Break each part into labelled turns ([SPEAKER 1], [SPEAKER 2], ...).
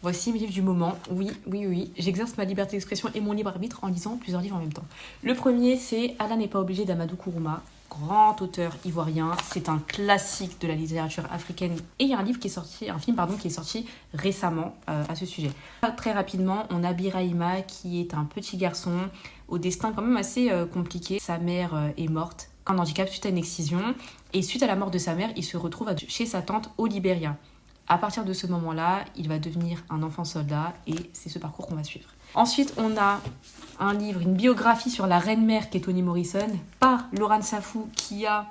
[SPEAKER 1] Voici mes livres du moment. Oui. J'exerce ma liberté d'expression et mon libre arbitre en lisant plusieurs livres en même temps. Le premier, c'est Allah n'est pas obligé d'Amadou Kourouma, grand auteur ivoirien. C'est un classique de la littérature africaine. Et il y a un livre qui est sorti, un film qui est sorti récemment à ce sujet. Très rapidement, on a Birahima qui est un petit garçon au destin quand même assez compliqué. Sa mère est morte, un handicap suite à une excision. Et suite à la mort de sa mère, il se retrouve chez sa tante au Libéria. À partir de ce moment-là, il va devenir un enfant soldat et c'est ce parcours qu'on va suivre. Ensuite, on a un livre, une biographie sur la reine-mère qui est Toni Morrison par Laurent Safou qui a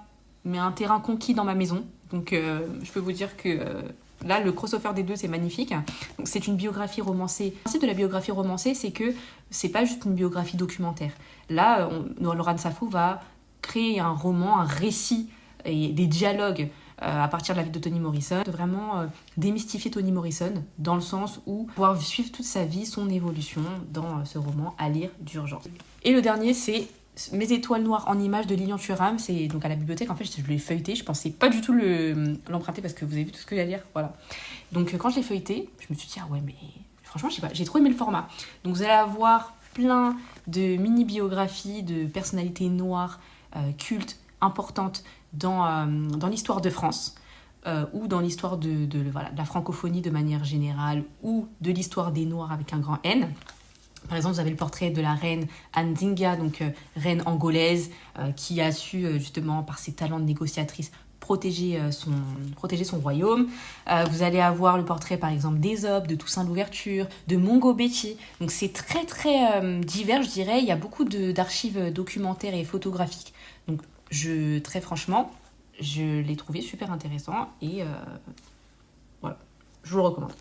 [SPEAKER 1] mis un terrain conquis dans ma maison. Donc je peux vous dire que là, le crossover des deux, c'est magnifique. Donc, c'est une biographie romancée. Le principe de la biographie romancée, c'est que c'est pas juste une biographie documentaire. Là, Laurent Safou va créer un roman, un récit et des dialogues à partir de la vie de Toni Morrison, de vraiment démystifier Toni Morrison dans le sens où pouvoir suivre toute sa vie, son évolution dans ce roman à lire d'urgence. Et le dernier, c'est Mes étoiles noires en images de Lilian Thuram. C'est donc à la bibliothèque. En fait, je l'ai feuilleté. Je pensais pas du tout l'emprunter parce que vous avez vu tout ce que j'ai à lire. Voilà. Donc quand je l'ai feuilleté, je me suis dit ah ouais mais franchement je sais pas, j'ai trop aimé le format. Donc vous allez avoir plein de mini-biographies de personnalités noires, cultes, importantes dans l'histoire de France ou dans l'histoire de la francophonie de manière générale ou de l'histoire des Noirs avec un grand N. Par exemple, vous avez le portrait de la reine Anne Dinga, donc reine angolaise, qui a su justement par ses talents de négociatrice protéger son royaume. Vous allez avoir le portrait par exemple d'Ésope, de Toussaint Louverture, de Mongo Betty. Donc c'est très très divers, je dirais. Il y a beaucoup d'archives documentaires et photographiques. Donc très franchement, je l'ai trouvé super intéressant et voilà, je vous le recommande.